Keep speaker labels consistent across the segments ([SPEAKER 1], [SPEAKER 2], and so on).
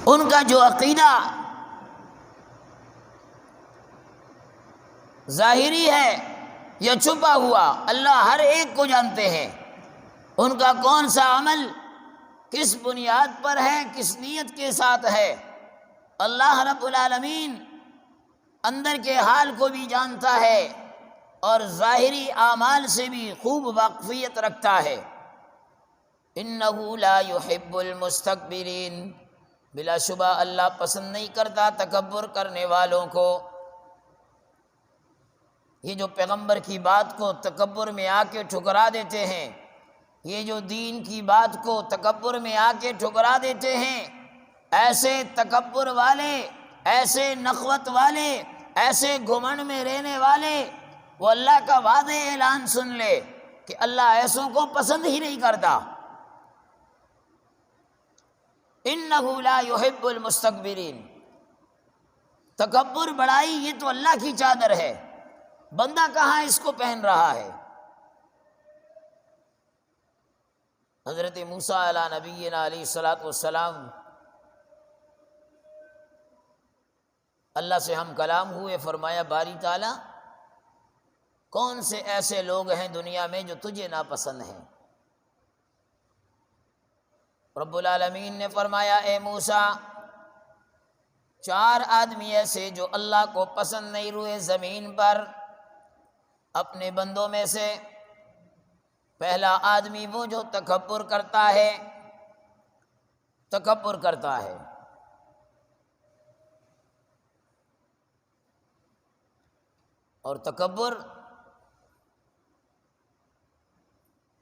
[SPEAKER 1] ان کا جو عقیدہ ظاہری ہے یا چھپا ہوا، اللہ ہر ایک کو جانتے ہیں۔ ان کا کون سا عمل کس بنیاد پر ہے، کس نیت کے ساتھ ہے، اللہ رب العالمین اندر کے حال کو بھی جانتا ہے اور ظاہری اعمال سے بھی خوب واقفیت رکھتا ہے۔ انہ لا یحب المستکبرین، بلا شبہ اللہ پسند نہیں کرتا تکبر کرنے والوں کو۔ یہ جو پیغمبر کی بات کو تکبر میں آ کے ٹھکرا دیتے ہیں، یہ جو دین کی بات کو تکبر میں آ کے ٹھکرا دیتے ہیں، ایسے تکبر والے، ایسے نخوت والے، ایسے گھمنڈ میں رہنے والے، وہ اللہ کا واضح اعلان سن لے کہ اللہ ایسوں کو پسند ہی نہیں کرتا۔ انہ لا یحب المستکبرین، تکبر، بڑائی، یہ تو اللہ کی چادر ہے، بندہ کہاں اس کو پہن رہا ہے۔ حضرت موسیٰ علیہ نبینا علیہ الصلوۃ والسلام، اللہ سے ہم کلام ہوئے، فرمایا باری تعالیٰ کون سے ایسے لوگ ہیں دنیا میں جو تجھے ناپسند ہیں؟ رب العالمین نے فرمایا اے موسیٰ، 4 آدمی ایسے جو اللہ کو پسند نہیں ہوئے زمین پر اپنے بندوں میں سے۔ پہلا آدمی وہ جو تکبر کرتا ہے، تکبر کرتا ہے۔ اور تکبر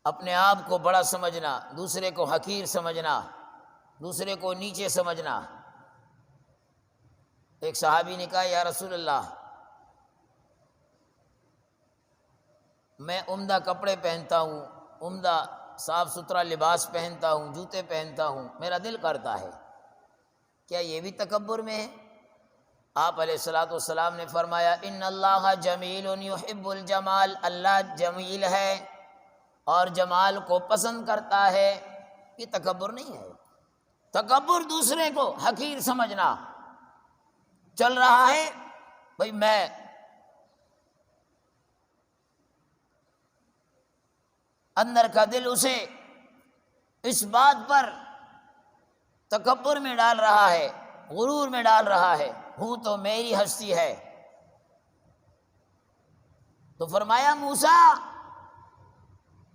[SPEAKER 1] اپنے آپ کو بڑا سمجھنا، دوسرے کو حقیر سمجھنا، دوسرے کو نیچے سمجھنا۔ ایک صحابی نے کہا یا رسول اللہ، میں عمدہ کپڑے پہنتا ہوں، عمدہ صاف ستھرا لباس پہنتا ہوں، جوتے پہنتا ہوں، میرا دل کرتا ہے، کیا یہ بھی تکبر میں ہے؟ آپ علیہ الصلوۃ والسلام نے فرمایا ان اللہ جمیل یحب الجمال، اللہ جمیل ہے اور جمال کو پسند کرتا ہے۔ یہ تکبر نہیں ہے۔ تکبر دوسرے کو حقیر سمجھنا، چل رہا ہے بھئی میں اندر کا دل اسے اس بات پر تکبر میں ڈال رہا ہے، غرور میں ڈال رہا ہے، ہوں تو میری ہستی ہے۔ تو فرمایا موسیٰ،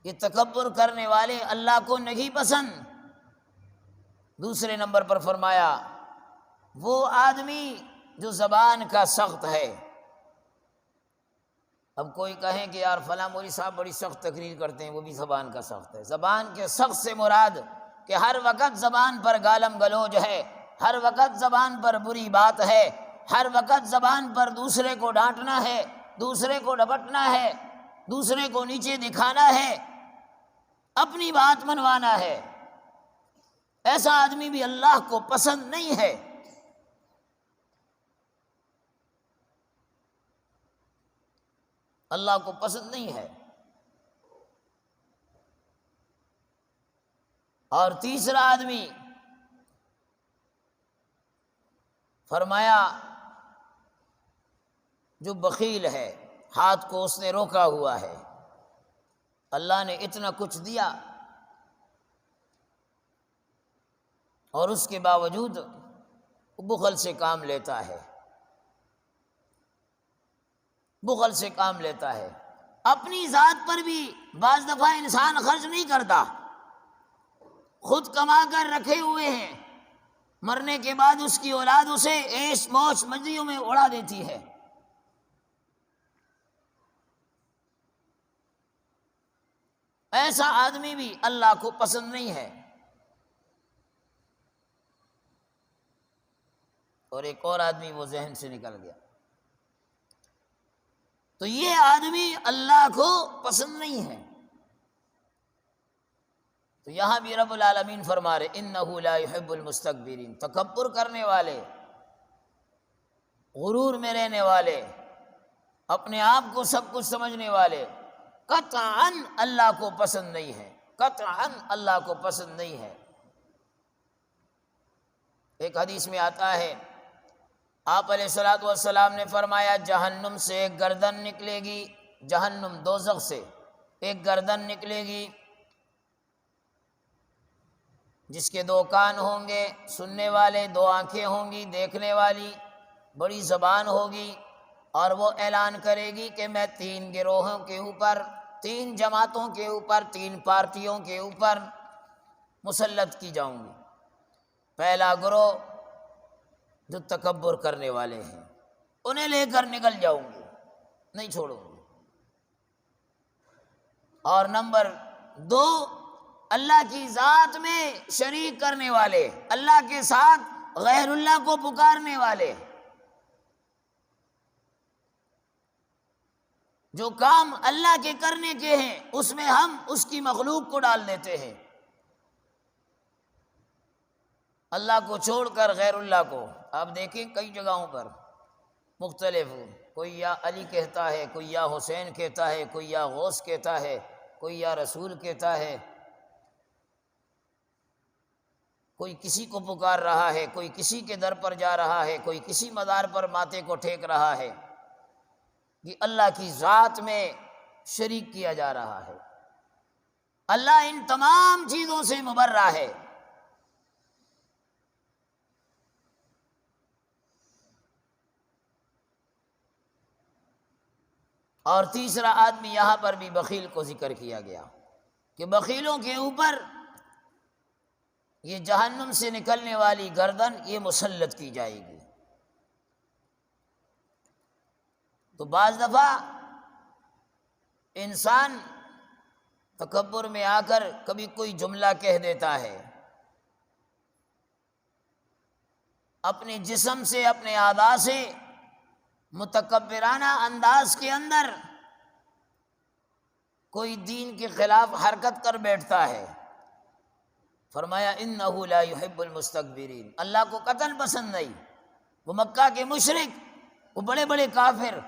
[SPEAKER 1] یہ تکبر کرنے والے اللہ کو نہیں پسند۔ دوسرے نمبر پر فرمایا وہ آدمی جو زبان کا سخت ہے۔ اب کوئی کہیں کہ یار فلاں مولوی صاحب بڑی سخت تقریر کرتے ہیں، وہ بھی زبان کا سخت ہے۔ زبان کے سخت سے مراد کہ ہر وقت زبان پر گالم گلوج ہے، ہر وقت زبان پر بری بات ہے، ہر وقت زبان پر دوسرے کو ڈانٹنا ہے، دوسرے کو ڈپٹنا ہے، دوسرے کو نیچے دکھانا ہے، اپنی بات منوانا ہے۔ ایسا آدمی بھی اللہ کو پسند نہیں ہے۔ اللہ کو پسند نہیں ہے۔ اور تیسرا آدمی فرمایا جو بخیل ہے، ہاتھ کو اس نے روکا ہوا ہے، اللہ نے اتنا کچھ دیا اور اس کے باوجود بخل سے کام لیتا ہے، بخل سے کام لیتا ہے۔ اپنی ذات پر بھی بعض دفعہ انسان خرچ نہیں کرتا، خود کما کر رکھے ہوئے ہیں، مرنے کے بعد اس کی اولاد اسے عیش موج مزیوں میں اڑا دیتی ہے۔ ایسا آدمی بھی اللہ کو پسند نہیں ہے۔ اور ایک اور آدمی وہ ذہن سے نکل گیا، تو یہ آدمی اللہ کو پسند نہیں ہے۔ تو یہاں بھی رب العالمین فرما رہے انہ لا یحب المستکبرین، تکبر کرنے والے، غرور میں رہنے والے، اپنے آپ کو سب کچھ سمجھنے والے قطعاً اللہ کو پسند نہیں ہے، قطعاً اللہ کو پسند نہیں ہے۔ ایک حدیث میں آتا ہے آپ علیہ الصلوۃ والسلام نے فرمایا جہنم سے ایک گردن نکلے گی، جہنم دوزخ سے ایک گردن نکلے گی جس کے 2 کان ہوں گے سننے والے، 2 آنکھیں ہوں گی دیکھنے والی، بڑی زبان ہوگی، اور وہ اعلان کرے گی کہ میں 3 گروہوں کے اوپر، 3 جماعتوں کے اوپر، 3 پارٹیوں کے اوپر مسلط کی جاؤں گی۔ پہلا گروہ جو تکبر کرنے والے ہیں، انہیں لے کر نکل جاؤں گی، نہیں چھوڑوں گی۔ اور نمبر 2 اللہ کی ذات میں شریک کرنے والے، اللہ کے ساتھ غیر اللہ کو پکارنے والے، جو کام اللہ کے کرنے کے ہیں اس میں ہم اس کی مخلوق کو ڈال دیتے ہیں، اللہ کو چھوڑ کر غیر اللہ کو۔ آپ دیکھیں کئی جگہوں پر مختلف، کوئی یا علی کہتا ہے، کوئی یا حسین کہتا ہے، کوئی یا غوث کہتا ہے، کوئی یا رسول کہتا ہے، کوئی کسی کو پکار رہا ہے، کوئی کسی کے در پر جا رہا ہے، کوئی کسی مزار پر ماتھے کو ٹھیک رہا ہے، یہ اللہ کی ذات میں شریک کیا جا رہا ہے۔ اللہ ان تمام چیزوں سے مبرہ ہے۔ اور تیسرا آدمی یہاں پر بھی بخیل کو ذکر کیا گیا کہ بخیلوں کے اوپر یہ جہنم سے نکلنے والی گردن یہ مسلط کی جائے گی۔ تو بعض دفعہ انسان تکبر میں آ کر کبھی کوئی جملہ کہہ دیتا ہے، اپنے جسم سے، اپنے اعضاء سے متکبرانہ انداز کے اندر کوئی دین کے خلاف حرکت کر بیٹھتا ہے۔ فرمایا انہ لا یحب المستکبرین، اللہ کو قطعاً پسند نہیں۔ وہ مکہ کے مشرک، وہ بڑے بڑے کافر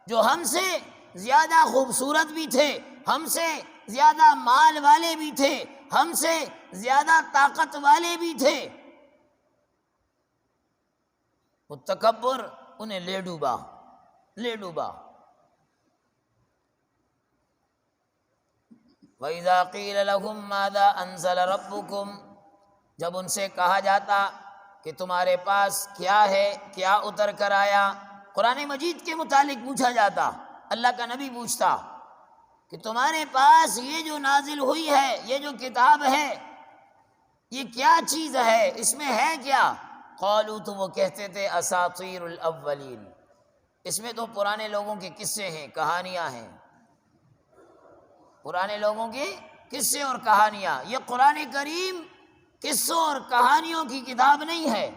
[SPEAKER 1] جو ہم سے زیادہ خوبصورت بھی تھے، ہم سے زیادہ مال والے بھی تھے، ہم سے زیادہ طاقت والے بھی تھے، وہ تکبر انہیں لے ڈوبا۔ وَإِذَا قِيلَ لَهُم مَّاذَا أَنزَلَ رَبُّكُمْ، جب ان سے کہا جاتا کہ تمہارے پاس کیا ہے، کیا اتر کر آیا، قرآن مجید کے متعلق پوچھا جاتا، اللہ کا نبی پوچھتا کہ تمہارے پاس یہ جو نازل ہوئی ہے، یہ جو کتاب ہے، یہ کیا چیز ہے، اس میں ہے کیا؟ قالوا، تو وہ کہتے تھے اساطیر الاولین، اس میں تو پرانے لوگوں کے قصے ہیں، کہانیاں ہیں، پرانے لوگوں کے قصے اور کہانیاں۔ یہ قرآن کریم قصوں اور کہانیوں کی کتاب نہیں ہے۔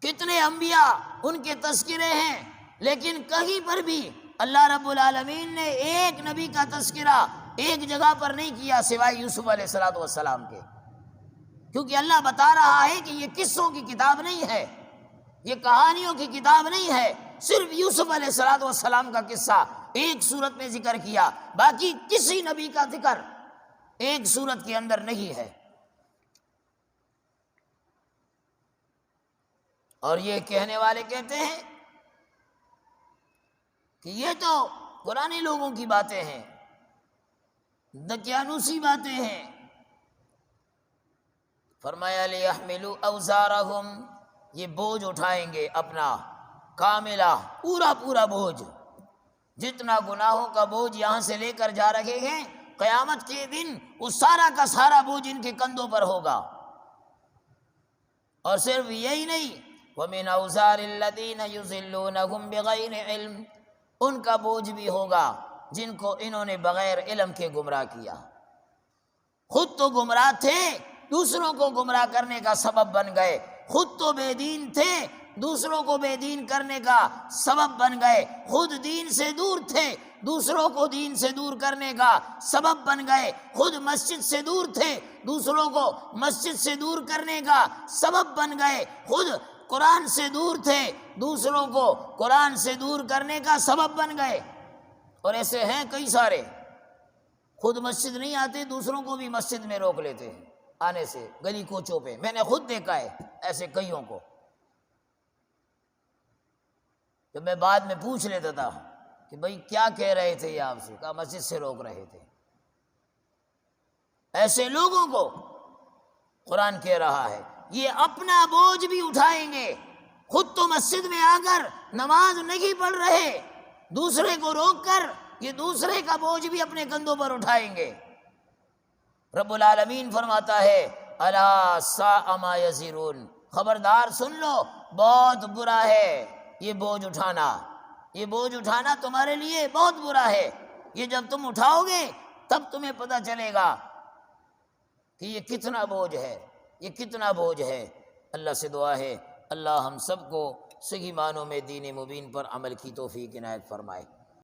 [SPEAKER 1] کتنے انبیاء ان کے تذکرے ہیں، لیکن کہیں پر بھی اللہ رب العالمین نے ایک نبی کا تذکرہ ایک جگہ پر نہیں کیا سوائے یوسف علیہ السلام کے، کیونکہ اللہ بتا رہا ہے کہ یہ قصوں کی کتاب نہیں ہے، یہ کہانیوں کی کتاب نہیں ہے۔ صرف یوسف علیہ السلام کا قصہ ایک سورت میں ذکر کیا، باقی کسی نبی کا ذکر ایک سورت کے اندر نہیں ہے۔ اور یہ کہنے والے کہتے ہیں کہ یہ تو پرانے لوگوں کی باتیں ہیں، دقیانوسی باتیں ہیں۔ فرمایا لِيَحْمِلُوا أَوْزَارَهُمْ، یہ بوجھ اٹھائیں گے اپنا کاملہ، پورا بوجھ، جتنا گناہوں کا بوجھ یہاں سے لے کر جا رہے ہیں، قیامت کے دن وہ سارا کا سارا بوجھ ان کے کندھوں پر ہوگا۔ اور صرف یہی نہیں، وَمِنْ أَوْزَارِ الَّذِينَ يُضِلُّونَهُمْ بِغَيْرِ عِلْمٍ، ان کا بوجھ بھی ہوگا جن کو انہوں نے بغیر علم کے گمراہ کیا۔ خود تو گمراہ تھے، دوسروں کو گمراہ کرنے کا سبب بن گئے، خود تو بے دین تھے، دوسروں کو بے دین کرنے کا سبب بن گئے، خود دین سے دور تھے، دوسروں کو دین سے دور کرنے کا سبب بن گئے، خود مسجد سے دور تھے، دوسروں کو مسجد سے دور کرنے کا سبب بن گئے، خود قرآن سے دور تھے، دوسروں کو قرآن سے دور کرنے کا سبب بن گئے۔ اور ایسے ہیں کئی سارے، خود مسجد نہیں آتے، دوسروں کو بھی مسجد میں روک لیتے ہیں، آنے سے گلی کوچوں پہ، میں نے خود دیکھا ہے ایسے کئیوں کو. جب میں بعد میں پوچھ لیتا تھا کہ بھئی کیا کہہ رہے تھے یہ آپ سے، کہا مسجد سے روک رہے تھے. ایسے لوگوں کو قرآن کہہ رہا ہے یہ اپنا بوجھ بھی اٹھائیں گے. خود تو مسجد میں آ کر نماز نہیں پڑھ رہے، دوسرے کو روک کر یہ دوسرے کا بوجھ بھی اپنے کندھوں پر اٹھائیں گے. رب العالمین فرماتا ہے الا ساء ما یزرون، خبردار سن لو بہت برا ہے یہ بوجھ اٹھانا، یہ بوجھ اٹھانا تمہارے لیے بہت برا ہے. یہ جب تم اٹھاؤ گے تب تمہیں پتہ چلے گا کہ یہ کتنا بوجھ ہے، یہ کتنا بوجھ ہے. اللہ سے دعا ہے اللہ ہم سب کو صحیح معنوں میں دین مبین پر عمل کی توفیق عنایت فرمائے.